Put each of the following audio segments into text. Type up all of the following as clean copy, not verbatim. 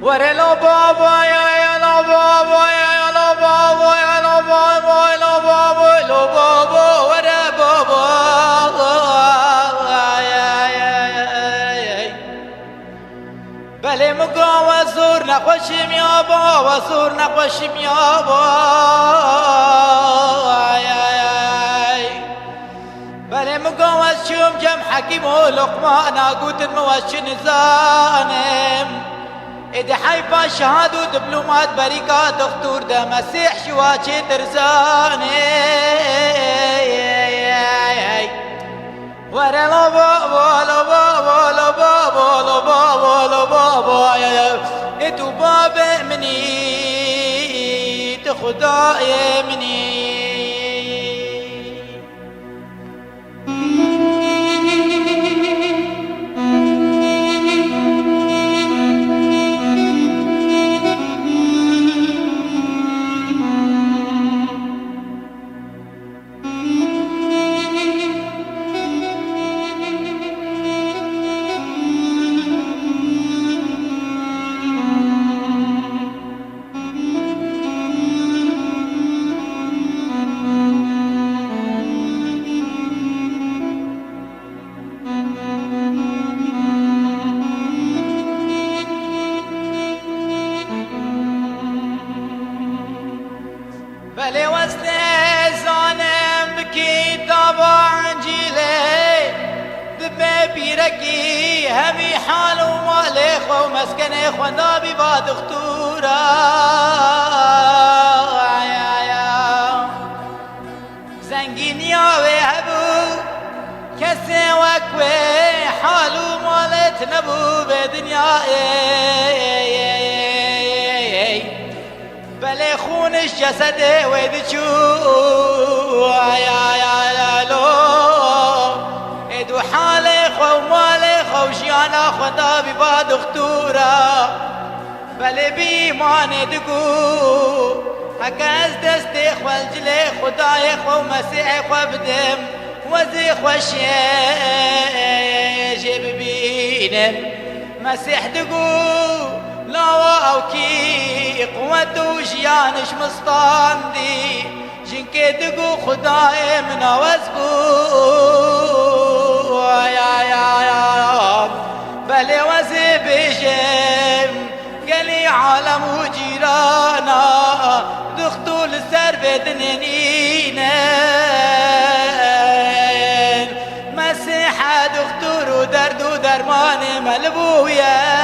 ورا لا بابا يا لا بابا يا لا بابا يا لا بابا لا بابا لا بابا ورا بابا بله مقا وزور نقوشم يا با وزور نقوشم يا با بله مقا وزشم جم حكيم ولقمان قوت الموش نزانم إذا حيفا شهادة دبلومات بريكات دكتور ده مسيح شواتي ترزاني ورا لا بابا لا بابا لا بابا لا بابا لا بابا إتو بابا مني تخداي مني بلي وزني زانم بكتاب انجيلي دبي بيركي همي حال ومالي خو مسكني خوانا بباد اختورا زنگين ياوي هبو كسي وكوي حال ومالت نبو بدنيا بلي خونش جسده ويدشو يا لو ادو حالي خو مالي خو شيانا خدا بباد اختورا بلي بيمان دقو هكاز دستي خو الجلي خداي خو مسيح خو بدم وزي خوشي جيب بينم مسيح دقو لا واوكي قوتو جيانش مستاندي جنكي دقو خداي منا وزبو يا بلي وزي بيجم قالي عالم وجيرانا دختو لسر بدنينينا مسيحة دختور ودرد ودرمان ملبويا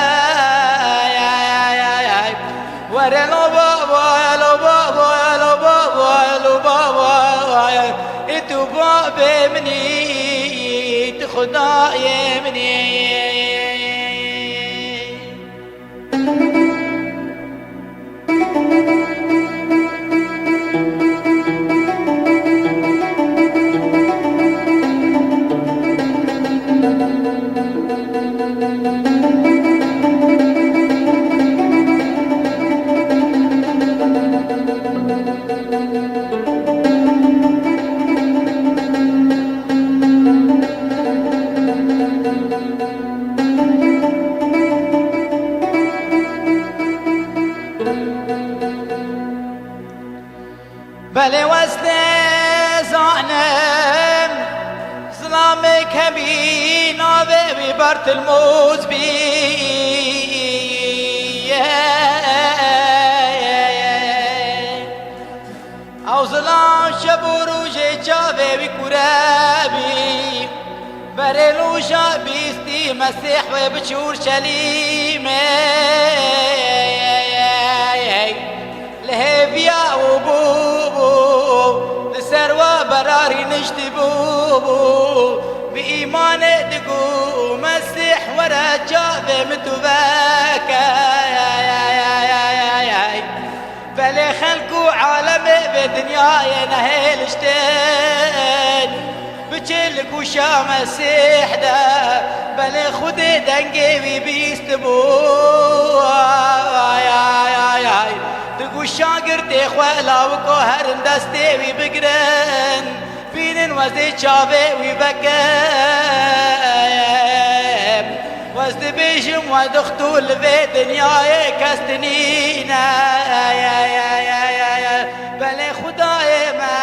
ورا لا بابا يا لا بابا يا لا بابا يا لا بابا إتو بابا مني تخداي مني بلي وزني زانم ظلامك هبي ناوي ببرت الموز بي او ظلام شبورو جي جاوي بكرابي بريلو شابيستي مسيح وبشور شليمي لهبيا وبوبو لسروا براري نجتبوبو بإيمان دقو مسيح ورا جاوي متوباكا بلي خلقو عالمي بدنيا نهيلشتين بچلك وشا مسيح دا بلي خودي دنگي بيستبو دقو شاگرد خولا وكو هرن دستي بقرن بينن وزي چاوي وبكم واستبيشم ودختول في دنياي كستنينا بلي خداي ما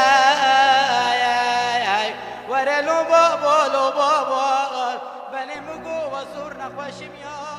ورا لو بابا بلي مقو وصورنا خوشم يا